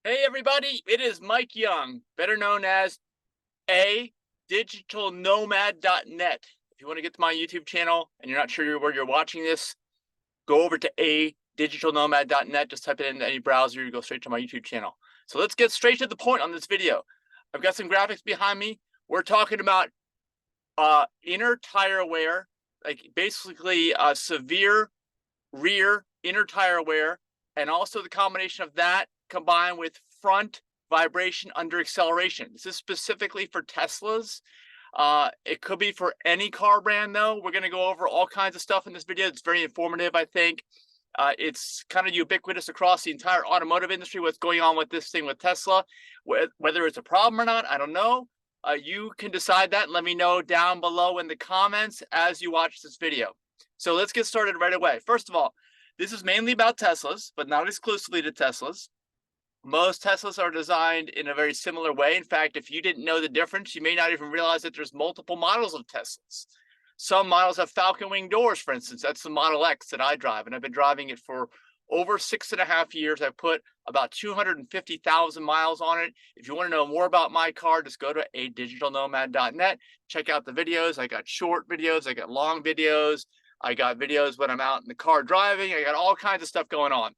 Hey everybody, it is Mike Young, better known as a digitalnomad.net. If you want to get to my YouTube channel and you're not sure where you're watching this, go over to a digitalnomad.net. Just type it into any browser, you go straight to my YouTube channel. So let's get straight to the point on this video. I've got some graphics behind me. We're talking about inner tire wear, like basically severe rear inner tire wear, and also the combination of that combined with front vibration under acceleration. This is specifically for Teslas. It could be for any car brand, though. We're going to go over all kinds of stuff in this video. It's very informative, I think. It's kind of ubiquitous across the entire automotive industry, what's going on with this thing with Tesla. Whether it's a problem or not, I don't know. You can decide that and let me know down below in the comments as you watch this video. So let's get started right away. First of all, this is mainly about Teslas, but not exclusively to Teslas. Most Teslas are designed in a very similar way. In fact, if you didn't know the difference, you may not even realize that there's multiple models of Teslas. Some models have falcon wing doors, for instance. That's the Model X that I drive, and I've been driving it for over 6.5 years. I've put about 250,000 miles on it. If you want to know more about my car, just go to adigitalnomad.net. Check out the videos. I got short videos. I got long videos. I got videos when I'm out in the car driving. I got all kinds of stuff going on.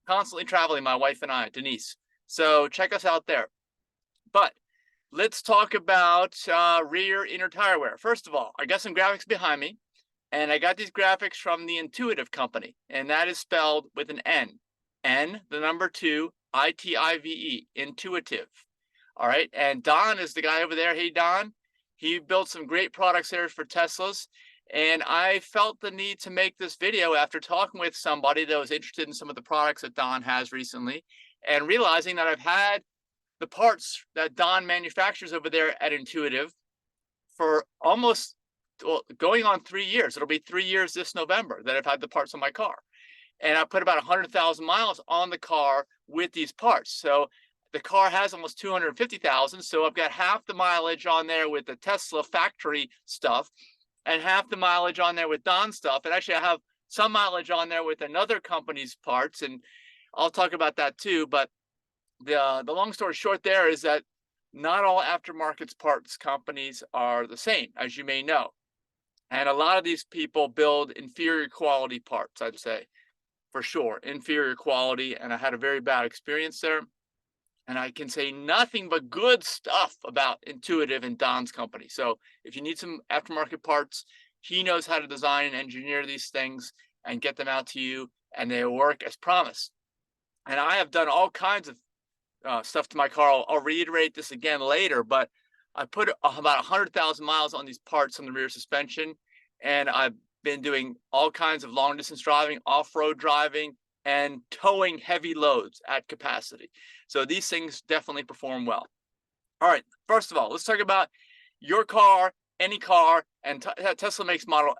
Constantly traveling, my wife and I, Denise. So check us out there. But let's talk about rear inner tire wear. First of all, I got some graphics behind me, and I got these graphics from the Intuitive company, and that is spelled with an N. N, the number 2, I-T-I-V-E, Intuitive. All right, and Don is the guy over there. Hey, Don. He built some great products there for Teslas. And I felt the need to make this video after talking with somebody that was interested in some of the products that Don has recently, and realizing that I've had the parts that Don manufactures over there at Intuitive for almost going on 3 years. It'll be 3 years this November that I've had the parts on my car. And I put about 100,000 miles on the car with these parts. So the car has almost 250,000. So I've got half the mileage on there with the Tesla factory stuff, and half the mileage on there with Don stuff. And actually, I have some mileage on there with another company's parts, and I'll talk about that too. But the long story short there is that not all aftermarket parts companies are the same, as you may know. And a lot of these people build inferior quality parts, I'd say, for sure, inferior quality. And I had a very bad experience there. And I can say nothing but good stuff about Intuitive and Don's company. So if you need some aftermarket parts, he knows how to design and engineer these things and get them out to you, and they work as promised. And I have done all kinds of stuff to my car. I'll reiterate this again later, but I put about 100,000 miles on these parts on the rear suspension, and I've been doing all kinds of long distance driving, off-road driving, and towing heavy loads at capacity. So these things definitely perform well. All right, first of all, let's talk about your car, any car, and Tesla makes Model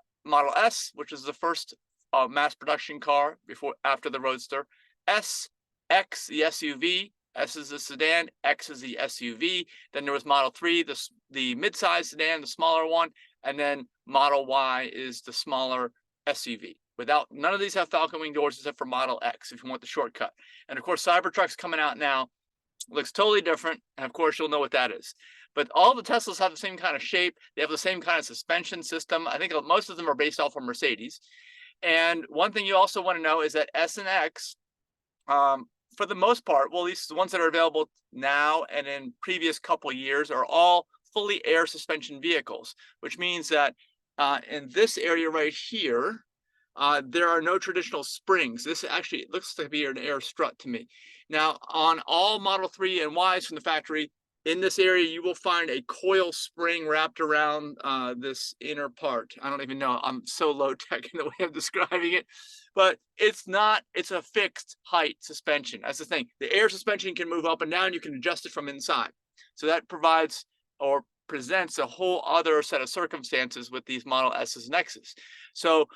S, which is the first mass production car after the Roadster. S, X, the SUV. S is the sedan, X is the SUV. Then there was Model 3, the mid-size sedan, the smaller one, and then Model Y is the smaller SUV. None of these have falcon wing doors except for Model X if you want the shortcut. And of course, Cybertruck's coming out now. Looks totally different. And of course, you'll know what that is. But all the Teslas have the same kind of shape. They have the same kind of suspension system. I think most of them are based off of Mercedes. And one thing you also want to know is that S and X, for the most part, well, at least the ones that are available now and in previous couple of years, are all fully air suspension vehicles, which means that in this area right here, there are no traditional springs. This actually looks to be an air strut to me. Now, on all Model 3 and Ys from the factory, in this area, you will find a coil spring wrapped around this inner part. I don't even know. I'm so low tech in the way I'm describing it. But it's a fixed height suspension. That's the thing. The air suspension can move up and down. You can adjust it from inside. So that provides or presents a whole other set of circumstances with these Model S's and X's. So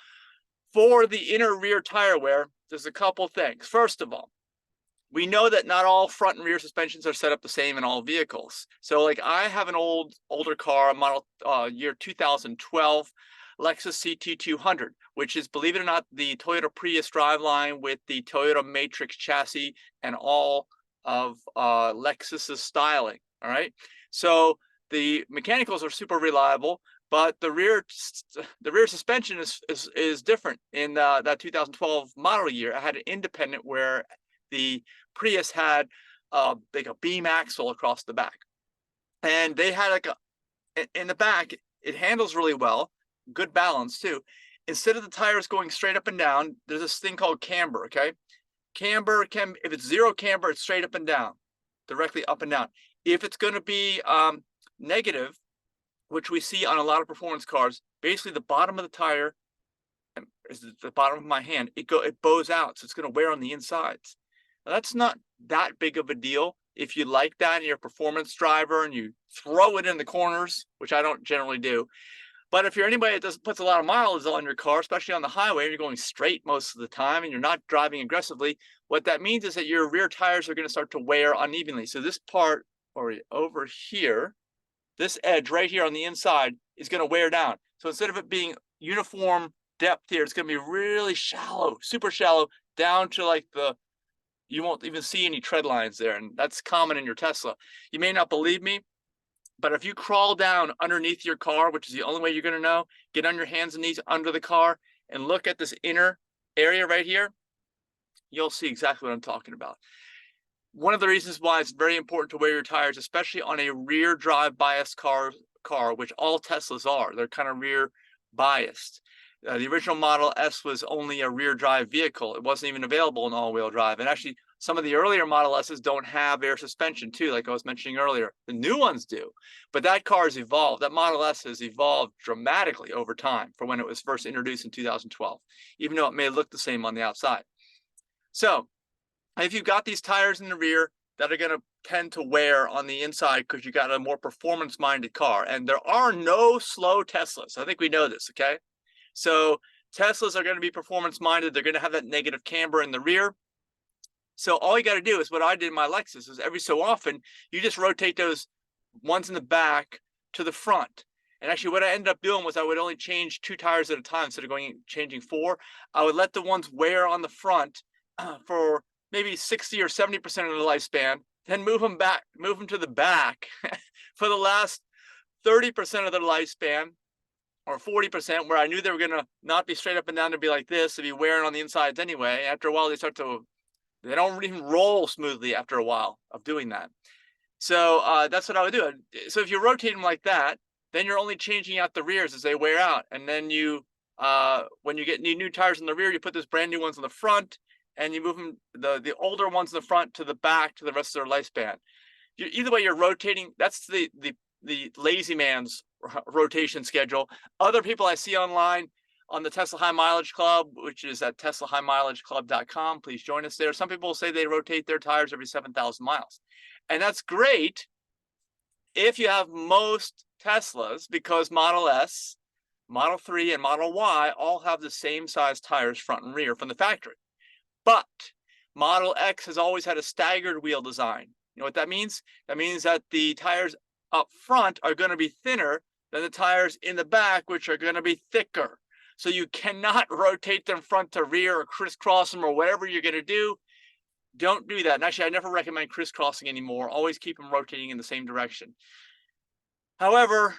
for the inner rear tire wear, there's a couple things. First of all, we know that not all front and rear suspensions are set up the same in all vehicles. So like I have an older car, model year 2012 Lexus CT200, which is, believe it or not, the Toyota Prius driveline with the Toyota Matrix chassis and all Lexus's styling. All right, so the mechanicals are super reliable, but the rear suspension is different. In that 2012 model year, I had an independent where the Prius had like a beam axle across the back, and they had like in the back. It handles really well, good balance too. Instead of the tires going straight up and down, there's this thing called camber. Okay, camber can, if it's zero camber, it's straight up and down, directly up and down. If it's going to be negative, which we see on a lot of performance cars, basically the bottom of the tire is the bottom of my hand. It bows out, so it's going to wear on the insides. Now, that's not that big of a deal if you like that and you're a performance driver and you throw it in the corners, which I don't generally do. But if you're anybody that puts a lot of mileage on your car, especially on the highway, and you're going straight most of the time and you're not driving aggressively, what that means is that your rear tires are going to start to wear unevenly. So this part over here, this edge right here on the inside is going to wear down. So instead of it being uniform depth here, it's going to be really shallow, super shallow, down to like you won't even see any tread lines there. And that's common in your Tesla. You may not believe me, but if you crawl down underneath your car, which is the only way you're going to know, get on your hands and knees under the car and look at this inner area right here, you'll see exactly what I'm talking about. One of the reasons why it's very important to wear your tires, especially on a rear drive biased car, which all Teslas are, they're kind of rear biased. The original Model S was only a rear drive vehicle. It wasn't even available in all-wheel drive. And actually, some of the earlier Model S's don't have air suspension too, like I was mentioning earlier. The new ones do, but that car has evolved. That Model S has evolved dramatically over time from when it was first introduced in 2012, even though it may look the same on the outside. So if you've got these tires in the rear that are going to tend to wear on the inside because you got a more performance-minded car, and there are no slow Teslas. I think we know this, okay? So Teslas are going to be performance-minded. They're going to have that negative camber in the rear. So all you got to do is what I did in my Lexus is every so often, you just rotate those ones in the back to the front. And actually what I ended up doing was I would only change 2 tires at a time instead of changing 4. I would let the ones wear on the front for maybe 60 or 70% of the lifespan, then move them to the back for the last 30% of the lifespan, or 40%, where I knew they were going to not be straight up and down, to be like this, to be wearing on the insides anyway. After a while, they don't even roll smoothly after a while of doing that. So that's what I would do. So if you rotate them like that, then you're only changing out the rears as they wear out. And then you, when you get new tires in the rear, you put those brand new ones on the front, and you move them, the older ones in the front to the back to the rest of their lifespan. Either way, you're rotating. That's the lazy man's rotation schedule. Other people I see online on the Tesla High Mileage Club, which is at teslahighmileageclub.com. Please join us there. Some people say they rotate their tires every 7,000 miles. And that's great if you have most Teslas, because Model S, Model 3, and Model Y all have the same size tires front and rear from the factory. But Model X has always had a staggered wheel design. You know what that means? That means that the tires up front are going to be thinner than the tires in the back, which are going to be thicker. So you cannot rotate them front to rear or crisscross them or whatever you're going to do. Don't do that. And actually, I never recommend crisscrossing anymore. Always keep them rotating in the same direction. However,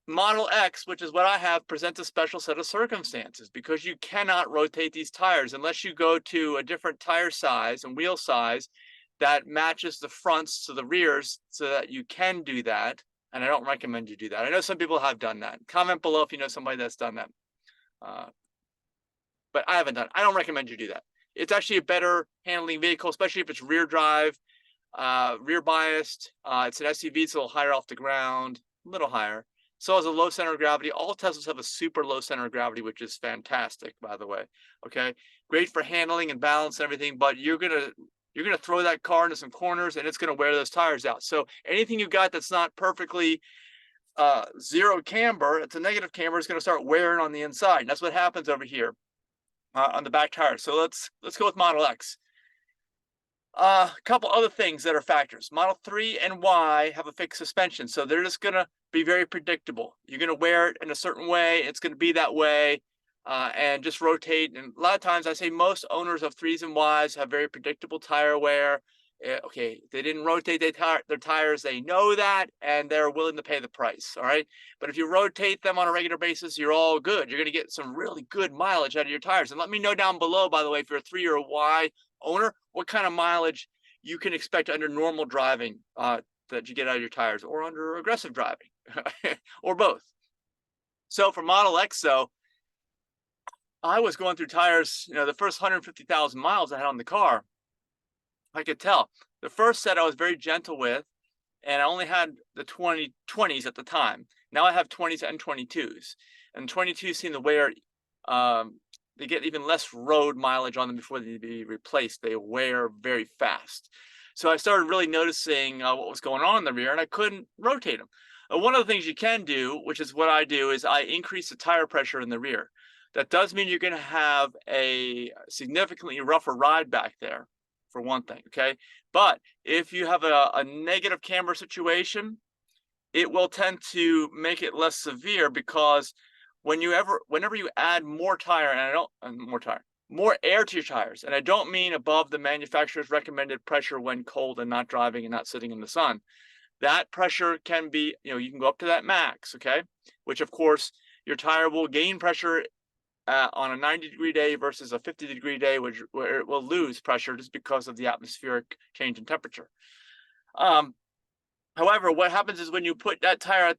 Model X, which is what I have, presents a special set of circumstances because you cannot rotate these tires unless you go to a different tire size and wheel size that matches the fronts to the rears so that you can do that. And I don't recommend you do that. I know some people have done that. Comment below if you know somebody that's done that. But I haven't done it. I don't recommend you do that. It's actually a better handling vehicle, especially if it's rear drive, rear biased. It's an SUV, it's a little higher off the ground, a little higher. So has a low center of gravity. All Teslas have a super low center of gravity, which is fantastic, by the way. Okay, great for handling and balance and everything. But you're gonna throw that car into some corners, and it's gonna wear those tires out. So anything you got that's not perfectly zero camber, it's a negative camber, is going to start wearing on the inside. And that's what happens over here on the back tire. So let's go with Model X. A couple other things that are factors. Model 3 and Y have a fixed suspension, so they're just going to be very predictable. You're going to wear it in a certain way. It's going to be that way, and just rotate. And a lot of times I say most owners of 3s and Ys have very predictable tire wear. Okay, they didn't rotate their tires, they know that, and they're willing to pay the price, all right? But if you rotate them on a regular basis, you're all good. You're going to get some really good mileage out of your tires. And let me know down below, by the way, if you're a 3 or a Y owner, what kind of mileage you can expect under normal driving that you get out of your tires, or under aggressive driving, or both. So for Model X, though, I was going through tires, the first 150,000 miles I had on the car, I could tell. The first set I was very gentle with, and I only had the 20s at the time. Now I have 20s and 22s. And 22s seem to wear, they get even less road mileage on them before they be replaced. They wear very fast. So I started really noticing what was going on in the rear, and I couldn't rotate them. One of the things you can do, which is what I do, is I increase the tire pressure in the rear. That does mean you're going to have a significantly rougher ride back there, for one thing, okay? But if you have a negative camber situation, it will tend to make it less severe, because whenever you add more tire, more air to your tires, and I don't mean above the manufacturer's recommended pressure when cold and not driving and not sitting in the sun. That pressure can be, you can go up to that max, okay? Which of course your tire will gain pressure on a 90-degree day versus a 50-degree day, where it will lose pressure just because of the atmospheric change in temperature. However, what happens is when you put that tire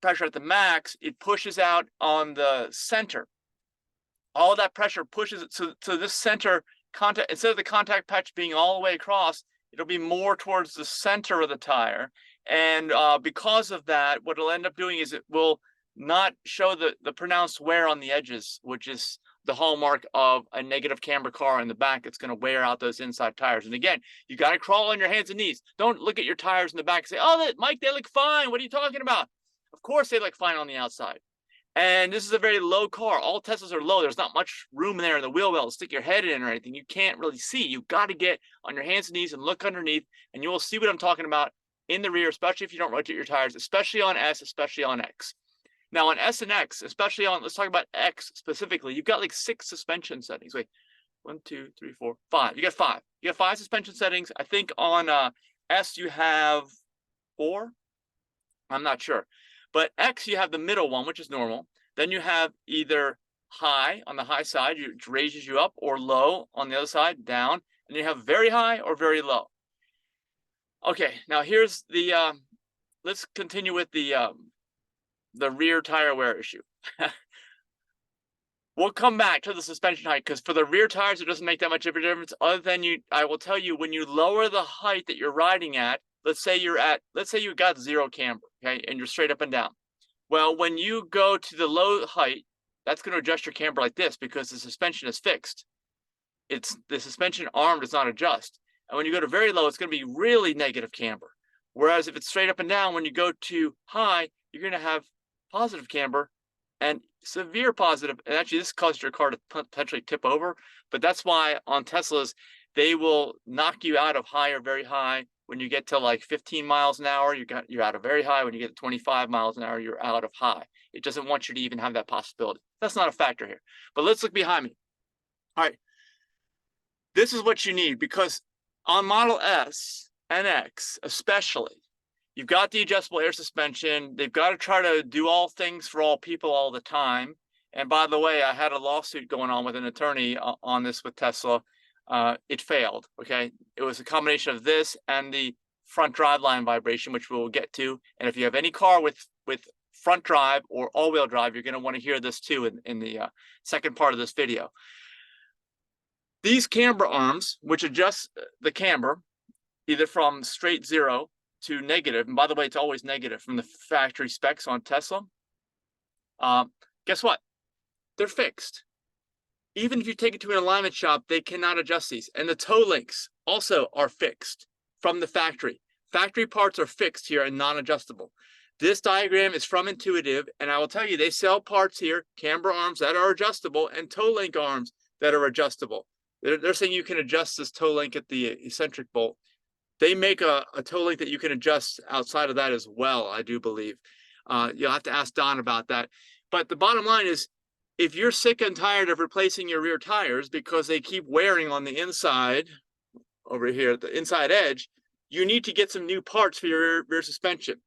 pressure at the max, it pushes out on the center. All that pressure pushes it, so this center contact, instead of the contact patch being all the way across, it'll be more towards the center of the tire. And because of that, what it'll end up doing is it will not show the pronounced wear on the edges, which is the hallmark of a negative camber car in the back. It's going to wear out those inside tires. And again, you got to crawl on your hands and knees. Don't look at your tires in the back and say, "Oh, Mike, they look fine. What are you talking about?" Of course they look fine on the outside. And this is a very low car. All Teslas are low. There's not much room there in the wheel well to stick your head in or anything. You can't really see. You've got to get on your hands and knees and look underneath, and you will see what I'm talking about in the rear, especially if you don't rotate your tires, especially on S, especially on X. Now on S and X, especially on, let's talk about X specifically, you've got like 6 suspension settings. Wait, 1, 2, 3, 4, 5. You got 5. You got 5 suspension settings. I think on S you have 4. I'm not sure. But X, you have the middle one, which is normal. Then you have either high on the high side, which raises you up, or low on the other side, down. And you have very high or very low. Okay, now here's the, let's continue with the rear tire wear issue. We'll come back to the suspension height, because for the rear tires, it doesn't make that much of a difference, other than I will tell you, when you lower the height that you're riding at, let's say you got 0 camber, okay, and you're straight up and down. Well, when you go to the low height, that's going to adjust your camber like this, because the suspension is fixed. The suspension arm does not adjust. And when you go to very low, it's going to be really negative camber. Whereas if it's straight up and down, when you go to high, you're going to have positive camber and severe positive. And actually, this causes your car to potentially tip over. But that's why on Teslas, they will knock you out of high or very high. When you get to like 15 miles an hour, you're out of very high. When you get to 25 miles an hour, you're out of high. It doesn't want you to even have that possibility. That's not a factor here. But let's look behind me. All right. This is what you need, because on Model S and X especially, you've got the adjustable air suspension. They've got to try to do all things for all people all the time. And by the way, I had a lawsuit going on with an attorney on this with Tesla. It failed, okay? It was a combination of this and the front driveline vibration, which we'll get to. And if you have any car with front drive or all-wheel drive, you're going to want to hear this too in the second part of this video. These camber arms, which adjust the camber either from straight 0 to negative, and by the way, it's always negative from the factory specs on Tesla. Guess what? They're fixed. Even if you take it to an alignment shop, they cannot adjust these. And the toe links also are fixed from the factory. Factory parts are fixed here and non-adjustable. This diagram is from Intuitive, and I will tell you, they sell parts here, camber arms that are adjustable and toe link arms that are adjustable. They're saying you can adjust this toe link at the eccentric bolt. They make a toe link that you can adjust outside of that as well, I do believe. You'll have to ask Don about that. But the bottom line is, if you're sick and tired of replacing your rear tires because they keep wearing on the inside, over here, the inside edge, you need to get some new parts for your rear suspension.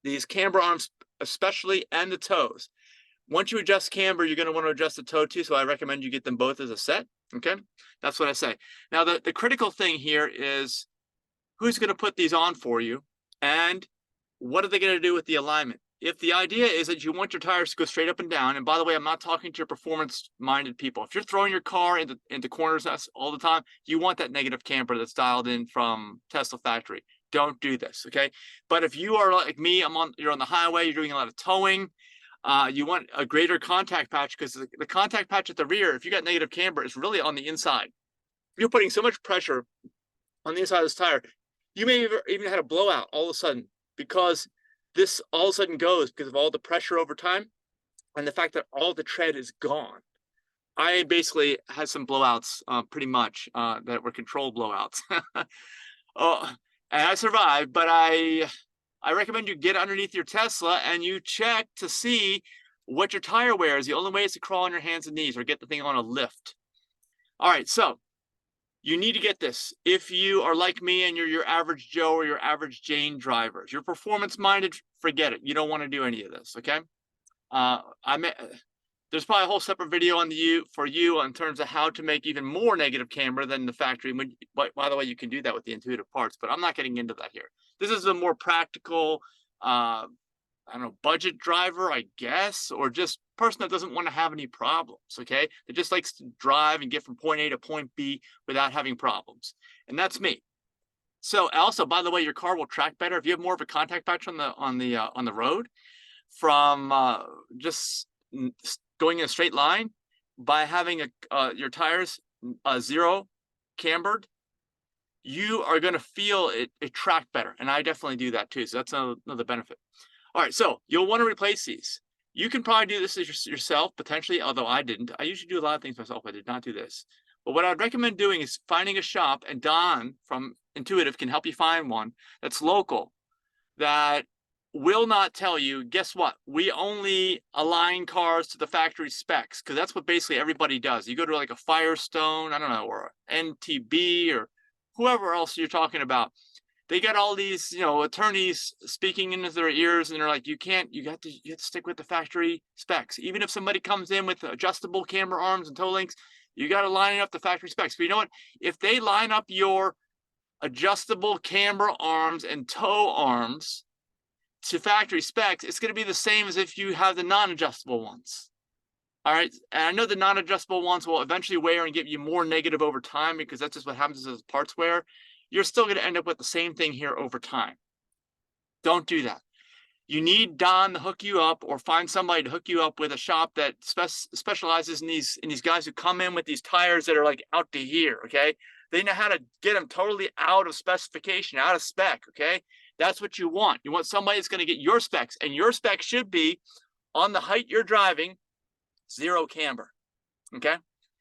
These camber arms, especially, and the toes. Once you adjust camber, you're going to want to adjust the toe too. So I recommend you get them both as a set. Okay, that's what I say. Now, the critical thing here is who's going to put these on for you, and what are they going to do with the alignment? If the idea is that you want your tires to go straight up and down, and by the way, I'm not talking to your performance-minded people. If you're throwing your car into corners all the time, you want that negative camber that's dialed in from Tesla factory. Don't do this, okay? But if you are like me, you're on the highway, you're doing a lot of towing, you want a greater contact patch, because the contact patch at the rear, if you got negative camber, is really on the inside. You're putting so much pressure on the inside of this tire, you may have even had a blowout all of a sudden, because this all of a sudden goes because of all the pressure over time and the fact that all the tread is gone. I basically had some blowouts, pretty much, that were controlled blowouts. And I survived, but I recommend you get underneath your Tesla and you check to see what your tire wear is. The only way is to crawl on your hands and knees or get the thing on a lift. All right, so you need to get this. If you are like me and you're your average Joe or your average Jane drivers, you're performance-minded, forget it. You don't want to do any of this, okay? There's probably a whole separate video for you in terms of how to make even more negative camber than the factory. By the way, you can do that with the intuitive parts, but I'm not getting into that here. This is a more practical, I don't know, budget driver, I guess, or just person that doesn't want to have any problems, okay? That just likes to drive and get from point A to point B without having problems. And that's me. So also, by the way, your car will track better if you have more of a contact patch on the road from just going in a straight line. By having your tires zero cambered, you are going to feel it track better. And I definitely do that too. So that's another benefit. All right, so you'll want to replace these. You can probably do this yourself, potentially, although I didn't. I usually do a lot of things myself. I did not do this. But what I'd recommend doing is finding a shop, and Don from Intuitive can help you find one that's local, that will not tell you, guess what? We only align cars to the factory specs, because that's what basically everybody does. You go to like a Firestone, I don't know, or NTB, or whoever else you're talking about. They got all these, attorneys speaking into their ears, and they're like, you have to stick with the factory specs. Even if somebody comes in with adjustable camber arms and toe links, you got to line up the factory specs. But you know what? If they line up your adjustable camber arms and toe arms to factory specs, it's going to be the same as if you have the non-adjustable ones. All right. And I know the non-adjustable ones will eventually wear and give you more negative over time, because that's just what happens as parts wear. You're still going to end up with the same thing here over time. Don't do that. You need Don to hook you up, or find somebody to hook you up with a shop that specializes in these guys who come in with these tires that are like out to here, okay? They know how to get them totally out of specification, out of spec, okay? That's what you want. You want somebody that's going to get your specs, and your specs should be on the height you're driving, zero camber, okay?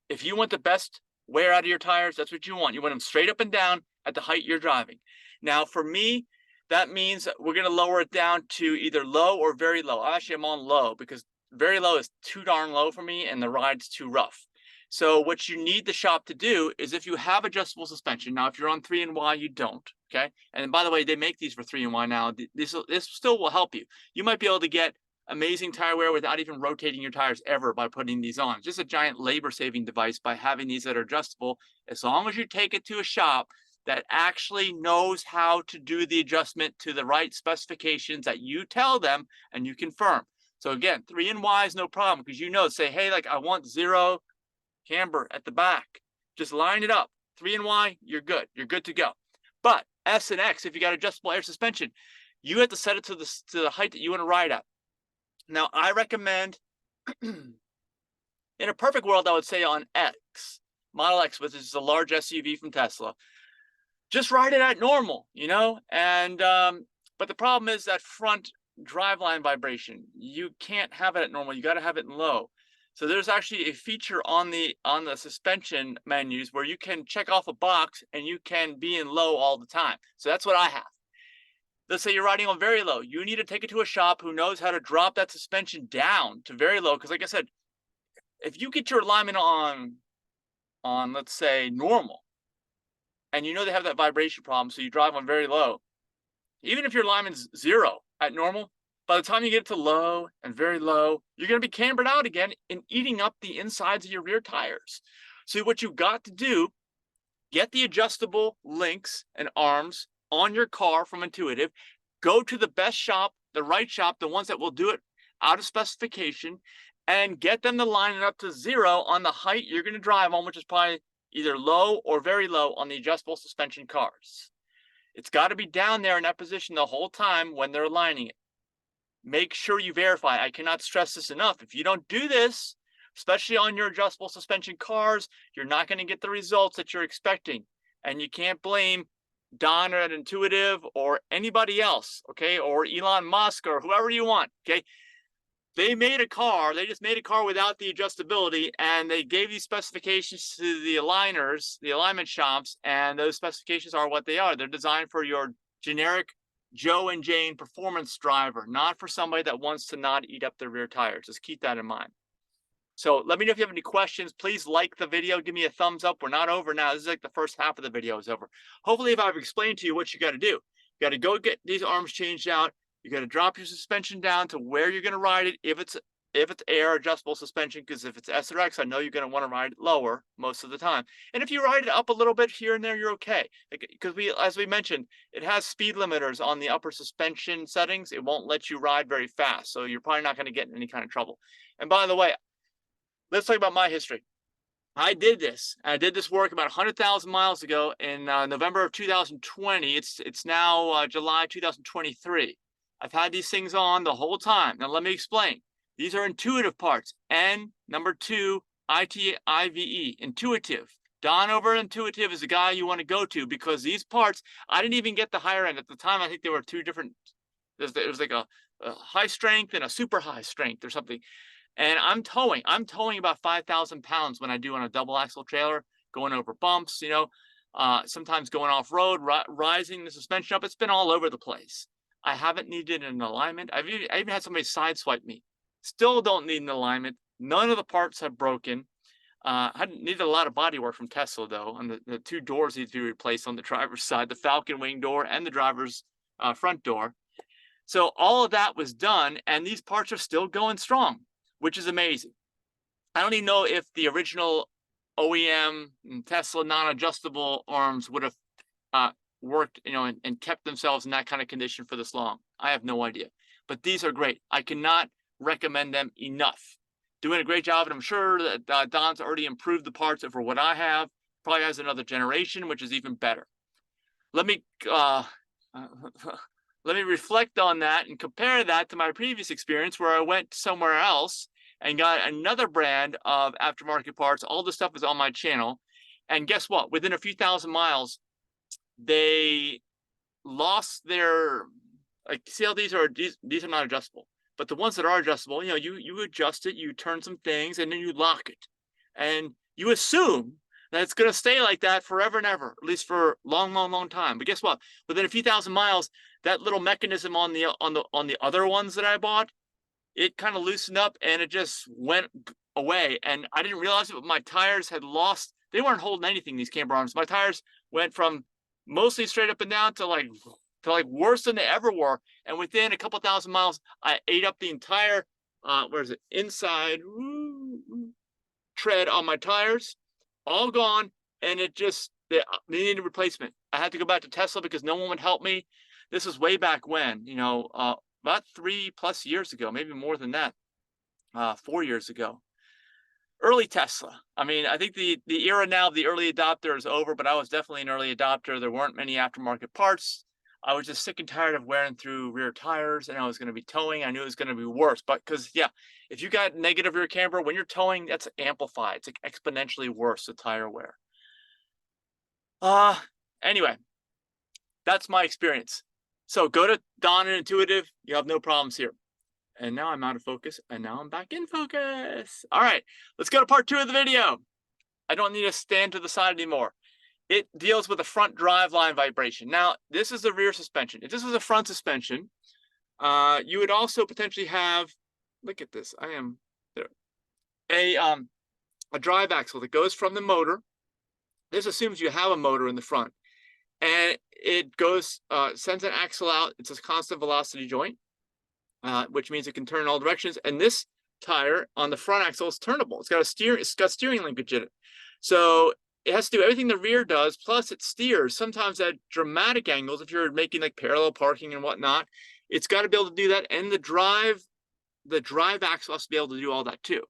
If you want the best wear out of your tires, that's what you want. You want them straight up and down at the height you're driving. Now, for me, that means we're going to lower it down to either low or very low. Actually, I'm on low, because very low is too darn low for me, and the ride's too rough. So what you need the shop to do is, if you have adjustable suspension, now if you're on 3Y, you don't, okay? And by the way, they make these for 3Y now. This still will help you. You might be able to get amazing tire wear without even rotating your tires ever by putting these on. It's just a giant labor-saving device by having these that are adjustable, as long as you take it to a shop that actually knows how to do the adjustment to the right specifications that you tell them and you confirm. So again, 3Y is no problem, because say, hey, like, I want zero camber at the back. Just line it up. 3Y, you're good. You're good to go. But S and X, if you got adjustable air suspension, you have to set it to the height that you want to ride at. Now, I recommend, in a perfect world, I would say on X, Model X, which is a large SUV from Tesla, just ride it at normal, and but the problem is that front driveline vibration. You can't have it at normal. You got to have it in low. So there's actually a feature on the suspension menus where you can check off a box and you can be in low all the time. So that's what I have. Let's say you're riding on very low. You need to take it to a shop who knows how to drop that suspension down to very low. Because like I said, if you get your alignment on let's say normal, and you know they have that vibration problem, so you drive them very low. Even if your alignment's 0 at normal, by the time you get to low and very low, you're going to be cambered out again and eating up the insides of your rear tires. So what you've got to do, get the adjustable links and arms on your car from Intuitive. Go to the best shop, the right shop, the ones that will do it out of specification, and get them to line it up to 0 on the height you're going to drive on, which is probably either low or very low on the adjustable suspension cars. It's got to be down there in that position the whole time when they're aligning it. Make sure you verify. I cannot stress this enough. If you don't do this, especially on your adjustable suspension cars, you're not going to get the results that you're expecting. And you can't blame Don at Intuitive or anybody else, okay? Or Elon Musk or whoever you want, okay? They made a car, they just made a car without the adjustability, and they gave these specifications to the aligners, the alignment shops, and those specifications are what they are. They're designed for your generic Joe and Jane performance driver, not for somebody that wants to not eat up their rear tires. Just keep that in mind. So let me know if you have any questions. Please like the video, give me a thumbs up. We're not over now. This is like the first half of the video is over. Hopefully, if I've explained to you what you got to do, you got to go get these arms changed out. You got to drop your suspension down to where you're going to ride it. If it's air adjustable suspension, because if it's S or X, I know you're going to want to ride it lower most of the time. And if you ride it up a little bit here and there, you're okay. Because as we mentioned, it has speed limiters on the upper suspension settings. It won't let you ride very fast. So you're probably not going to get in any kind of trouble. And by the way, let's talk about my history. I did this. I did this work about 100,000 miles ago in November of 2020. It's now July 2023. I've had these things on the whole time. Now, let me explain. These are Intuitive parts. N, number 2, ITIVE, Intuitive. Don over Intuitive is the guy you want to go to because these parts, I didn't even get the higher end. At the time, I think there were 2 different, it was like a high strength and a super high strength or something. And I'm towing about 5,000 pounds when I do on a double axle trailer, going over bumps, you know, sometimes going off road, rising the suspension up. It's been all over the place. I haven't needed an alignment. I even had somebody sideswipe me. Still don't need an alignment. None of the parts have broken. I needed a lot of body work from Tesla though. And the 2 doors need to be replaced on the driver's side, the Falcon wing door and the driver's front door. So all of that was done, and these parts are still going strong, which is amazing. I don't even know if the original OEM Tesla non-adjustable arms would have worked, you know, and kept themselves in that kind of condition for this long. I have no idea. But these are great. I cannot recommend them enough. Doing a great job, and I'm sure that Don's already improved the parts over what I have. Probably has another generation, which is even better. Let me reflect on that and compare that to my previous experience where I went somewhere else and got another brand of aftermarket parts. All this stuff is on my channel. And guess what? Within a few thousand miles, they lost their, like, see how these are not adjustable. But the ones that are adjustable, you know, you adjust it, you turn some things, and then you lock it. And you assume that it's going to stay like that forever and ever, at least for a long time. But guess what? Within a few thousand miles, that little mechanism on the other ones that I bought, it kind of loosened up and it just went away. And I didn't realize it, but my tires had lost. They weren't holding anything, these Camber Arms. My tires went from mostly straight up and down to like worse than they ever were. And within a couple thousand miles, I ate up the entire, inside tread on my tires, all gone. And it just, they needed a replacement. I had to go back to Tesla because no one would help me. This was way back when, you know, about 3+ years ago, maybe more than that, 4 years ago. Early Tesla. I mean, I think the era now of the early adopter is over, but I was definitely an early adopter. There weren't many aftermarket parts. I was just sick and tired of wearing through rear tires, and I was going to be towing. I knew it was going to be worse, but because, yeah, if you got negative rear camber, when you're towing, that's amplified. It's like exponentially worse, the tire wear. Anyway, that's my experience. So go to Don and Intuitive. You have no problems here. And now I'm out of focus, and now I'm back in focus. All right, let's go to part 2 of the video. I don't need to stand to the side anymore. It deals with the front driveline vibration. Now, this is the rear suspension. If this was a front suspension, you would also potentially have, look at this, I am there, a drive axle that goes from the motor. This assumes you have a motor in the front. and it goes, sends an axle out. It's a constant velocity joint, which means it can turn in all directions. And this tire on the front axle is turnable. It's got steering linkage in it. So it has to do everything the rear does, plus it steers, sometimes at dramatic angles. If you're making like parallel parking and whatnot, it's got to be able to do that. And the drive axle has to be able to do all that too.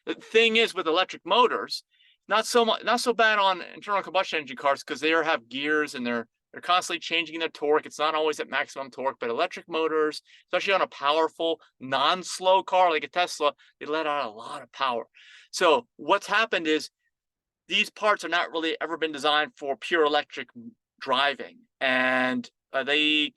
The thing is, with electric motors, not so bad on internal combustion engine cars, because they have gears and they're constantly changing their torque. It's not always at maximum torque, but electric motors, especially on a powerful, non-slow car like a Tesla, they let out a lot of power. So what's happened is these parts are not really ever been designed for pure electric driving, and they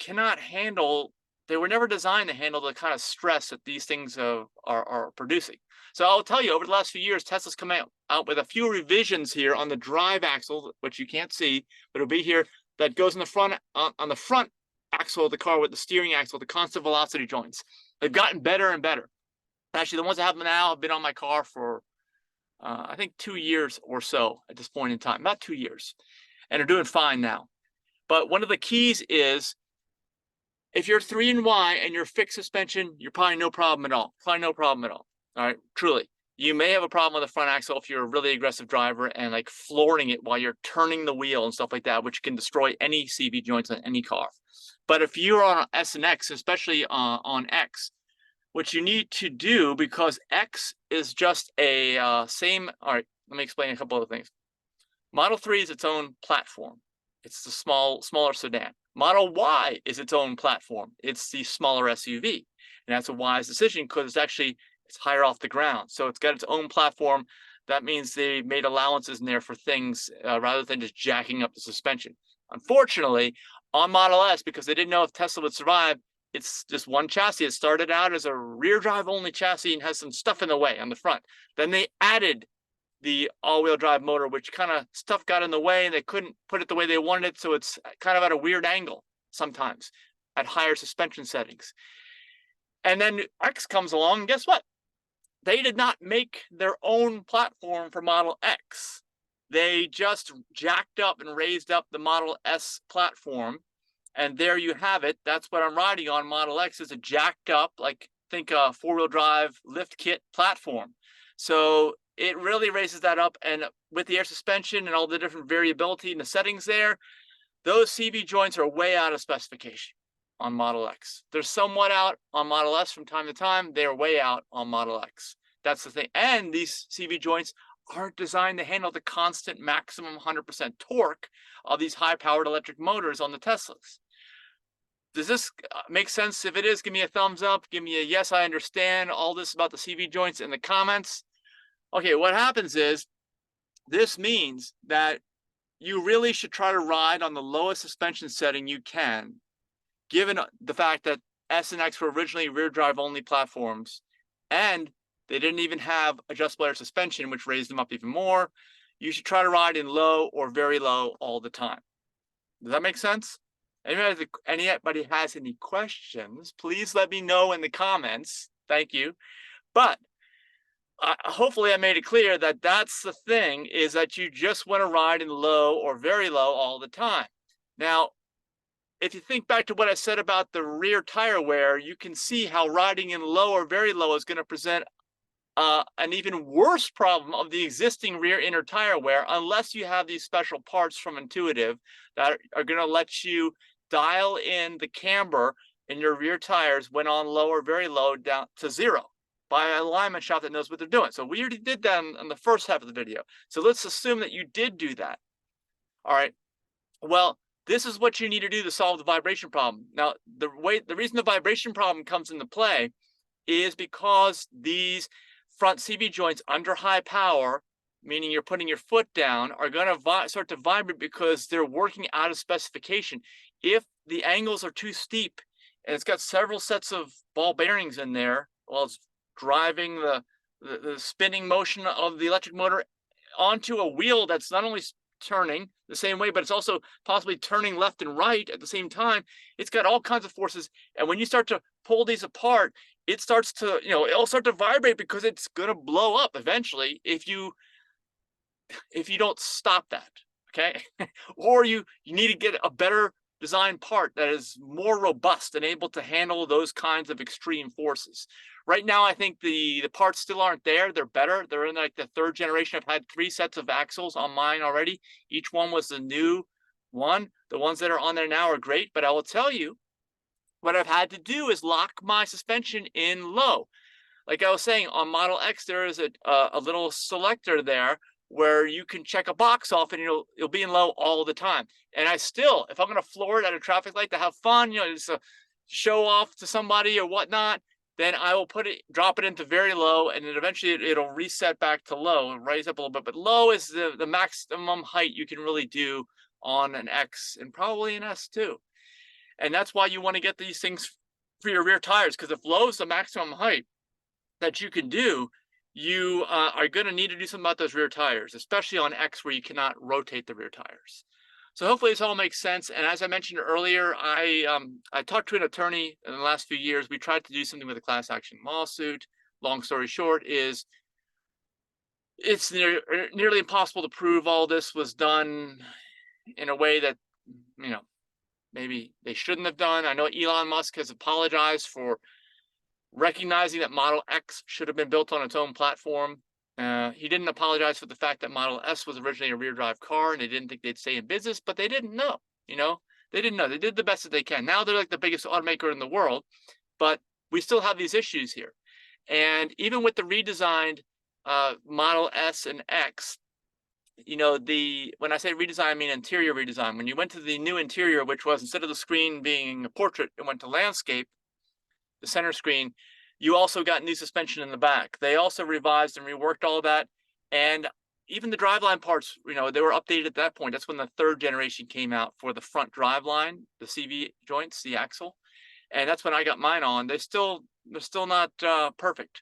were never designed to handle the kind of stress that these things are producing. So I'll tell you, over the last few years, Tesla's come out with a few revisions here on the drive axle, which you can't see, but it'll be here, that goes in the front, on the front axle of the car with the steering axle, the constant velocity joints. They've gotten better and better. Actually, the ones I have now have been on my car for, I think 2 years or so at this point in time, about 2 years, and are doing fine now. But one of the keys is, if you're 3Y and you're fixed suspension, you're probably no problem at all. Probably no problem at all. All right, truly. You may have a problem with the front axle if you're a really aggressive driver and like flooring it while you're turning the wheel and stuff like that, which can destroy any CV joints on any car. But if you're on S and X, especially on X, what you need to do, because X is just a same. All right, let me explain a couple of things. Model 3 is its own platform. It's the smaller sedan. Model Y is its own platform. It's the smaller SUV. And that's a wise decision, because it's higher off the ground. So it's got its own platform. That means they made allowances in there for things rather than just jacking up the suspension. Unfortunately, on Model S, because they didn't know if Tesla would survive, it's just one chassis. It started out as a rear drive only chassis and has some stuff in the way on the front. Then they added the all-wheel drive motor, which kind of stuff got in the way and they couldn't put it the way they wanted it. So it's kind of at a weird angle sometimes at higher suspension settings. And then X comes along, and guess what? They did not make their own platform for Model X. They just jacked up and raised up the Model S platform. And there you have it. That's what I'm riding on. Model X is a jacked up, like, think a four-wheel drive lift kit platform. So it really raises that up. And with the air suspension and all the different variability in the settings there, those CV joints are way out of specification on Model X. They're somewhat out on Model S from time to time. They're way out on Model X. That's the thing. And these CV joints aren't designed to handle the constant maximum 100% torque of these high-powered electric motors on the Teslas. Does this make sense? If it is, give me a thumbs up. Give me a yes, I understand all this about the CV joints in the comments. Okay, what happens is, this means that you really should try to ride on the lowest suspension setting you can, given the fact that S and X were originally rear drive only platforms, and they didn't even have adjustable air suspension, which raised them up even more. You should try to ride in low or very low all the time. Does that make sense? Anybody has any questions, please let me know in the comments. Thank you. But hopefully I made it clear that that's the thing, is that you just want to ride in low or very low all the time. Now, if you think back to what I said about the rear tire wear, you can see how riding in low or very low is going to present an even worse problem of the existing rear inner tire wear, unless you have these special parts from Intuitive that are going to let you dial in the camber in your rear tires when on low or very low down to 0 by an alignment shop that knows what they're doing. So we already did that in the first half of the video. So let's assume that you did do that. All right. Well, this is what you need to do to solve the vibration problem. Now, the reason the vibration problem comes into play is because these front CV joints under high power, meaning you're putting your foot down, are going to start to vibrate because they're working out of specification. If the angles are too steep and it's got several sets of ball bearings in there, while it's driving the spinning motion of the electric motor onto a wheel that's not only turning the same way, but it's also possibly turning left and right at the same time, it's got all kinds of forces. And when you start to pull these apart, it starts to, it'll start to vibrate, because it's going to blow up eventually if you don't stop that. okay? Or you need to get a better design part that is more robust and able to handle those kinds of extreme forces. Right now, I think the parts still aren't there. They're better. They're in like the third generation. I've had 3 sets of axles on mine already. Each one was the new one. The ones that are on there now are great, but I will tell you, what I've had to do is lock my suspension in low. Like I was saying, on Model X, there is a little selector there where you can check a box off and you'll be in low all the time. And I still, if I'm going to floor it at a traffic light to have fun, just to show off to somebody or whatnot, then I will drop it into very low, and then eventually it'll reset back to low and raise up a little bit. But low is the maximum height you can really do on an X and probably an S too. And that's why you want to get these things for your rear tires, because if low is the maximum height that you can do, you are going to need to do something about those rear tires, especially on X where you cannot rotate the rear tires. So hopefully this all makes sense. And as I mentioned earlier, I talked to an attorney in the last few years. We tried to do something with a class action lawsuit. Long story short is it's nearly impossible to prove all this was done in a way that, maybe they shouldn't have done. I know Elon Musk has apologized for recognizing that Model X should have been built on its own platform. He didn't apologize for the fact that Model S was originally a rear drive car and they didn't think they'd stay in business, but they didn't know, they didn't know. They did the best that they can. Now they're like the biggest automaker in the world, but we still have these issues here. And even with the redesigned Model S and X, when I say redesign, I mean interior redesign. When you went to the new interior, which was, instead of the screen being a portrait, it went to landscape, the center screen, you also got new suspension in the back. They also revised and reworked all that. And even the driveline parts, they were updated at that point. That's when the 3rd generation came out for the front driveline, the CV joints, the axle. And that's when I got mine on. They're still not perfect.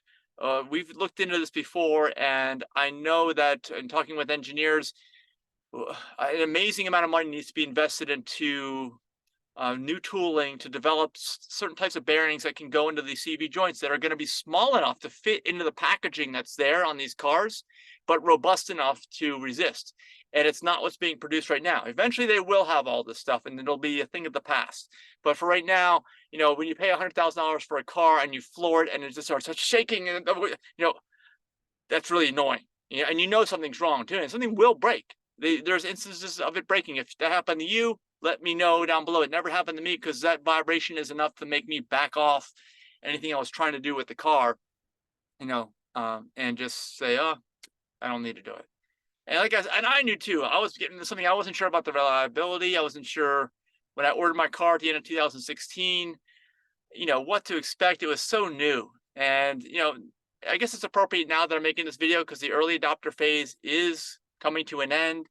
We've looked into this before, and I know that in talking with engineers, an amazing amount of money needs to be invested into new tooling to develop certain types of bearings that can go into the CV joints that are going to be small enough to fit into the packaging that's there on these cars, but robust enough to resist. And it's not what's being produced right now. Eventually they will have all this stuff and it'll be a thing of the past. But for right now, when you pay $100,000 for a car and you floor it and it just starts shaking, and that's really annoying. And something's wrong too, and something will break. There's instances of it breaking. If that happened to you, let me know down below. It never happened to me, because that vibration is enough to make me back off anything I was trying to do with the car, and just say, oh, I don't need to do it. And I knew too, I was getting into something. I wasn't sure about the reliability. I wasn't sure when I ordered my car at the end of 2016, what to expect. It was so new. And, I guess it's appropriate now that I'm making this video, because the early adopter phase is coming to an end.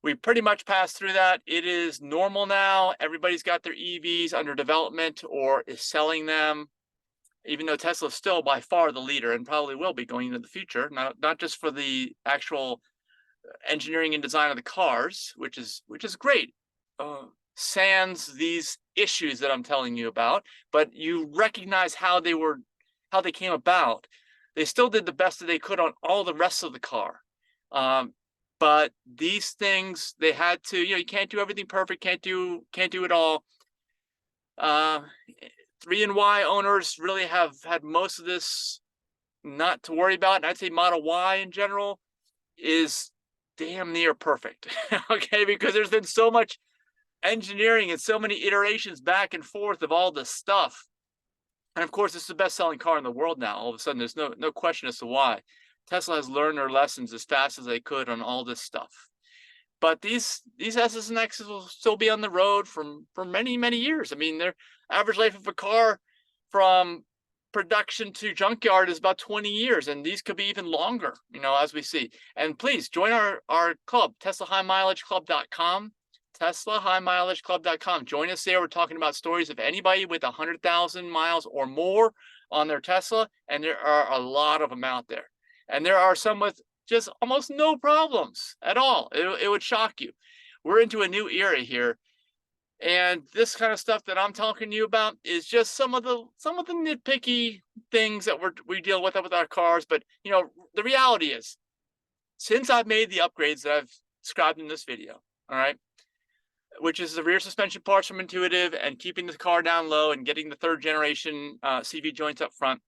We pretty much passed through that. It is normal now. Everybody's got their EVs under development or is selling them, even though Tesla is still by far the leader and probably will be going into the future, not just for the actual engineering and design of the cars, which is great, sans these issues that I'm telling you about, but you recognize how they came about. They still did the best that they could on all the rest of the car. But these things, they had to, you can't do everything perfect, can't do it all. 3 and Y owners really have had most of this not to worry about. And I'd say Model Y in general is damn near perfect. Okay, because there's been so much engineering and so many iterations back and forth of all this stuff. And of course, it's the best-selling car in the world now. All of a sudden, there's no question as to why. Tesla has learned their lessons as fast as they could on all this stuff. But these S's and X's will still be on the road for many, many years. I mean, their average life of a car from production to junkyard is about 20 years, and these could be even longer, as we see. And please join our club, TeslaHighMileageClub.com. TeslaHighMileageClub.com. Join us there. We're talking about stories of anybody with 100,000 miles or more on their Tesla, and there are a lot of them out there. And there are some with just almost no problems at all. It would shock you. We're into a new era here. And this kind of stuff that I'm talking to you about is just some of the nitpicky things that we deal with our cars. But the reality is, since I've made the upgrades that I've described in this video. All right. Which is the rear suspension parts from Intuitive and keeping the car down low and getting the 3rd generation CV joints up front.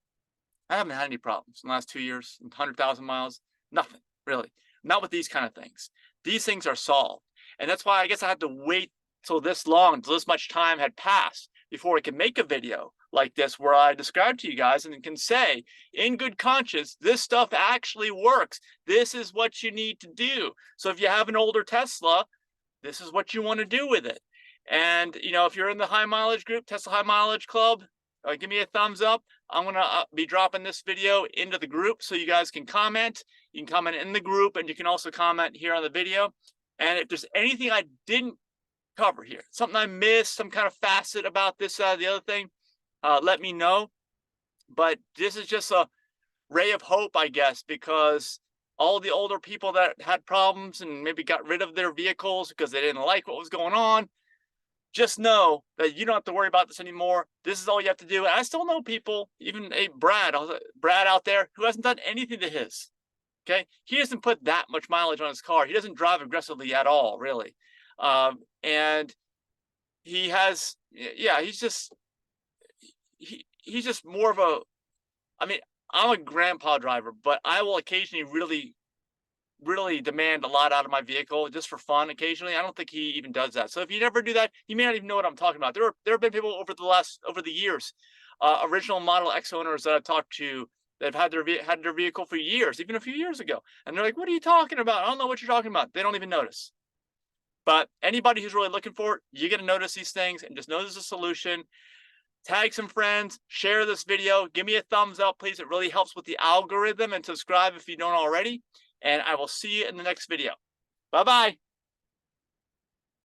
I haven't had any problems in the last 2 years, 100,000 miles, nothing really. Not with these kind of things. These things are solved. And that's why I guess I had to wait till this long, till this much time had passed before I could make a video like this where I describe to you guys and can say in good conscience, this stuff actually works. This is what you need to do. So if you have an older Tesla, this is what you want to do with it. And, you know, if you're in the high mileage group, Tesla High Mileage Club, give me a thumbs up. I'm going to be dropping this video into the group so you guys can comment. You can comment in the group and you can also comment here on the video. And if there's anything I didn't cover here, something I missed, some kind of facet about this, the other thing, let me know. But this is just a ray of hope, I guess, because all the older people that had problems and maybe got rid of their vehicles because they didn't like what was going on, just know that you don't have to worry about this anymore. This is all you have to do. And I still know people, even a Brad out there, who hasn't done anything to his. Okay, he doesn't put that much mileage on his car. He doesn't drive aggressively at all, really. And he has, yeah, he's just more of a, I mean, I'm a grandpa driver, but I will occasionally really demand a lot out of my vehicle just for fun occasionally. I don't think he even does that. So if you never do that, you may not even know what I'm talking about. There have been people over the years, original Model X owners that I've talked to that have had their vehicle for years, even a few years ago. And they're like, what are you talking about? I don't know what you're talking about. They don't even notice. But anybody who's really looking for it, you're going to notice these things and just know there's a solution. Tag some friends, share this video, give me a thumbs up, please. It really helps with the algorithm, and subscribe if you don't already. And I will see you in the next video. Bye-bye.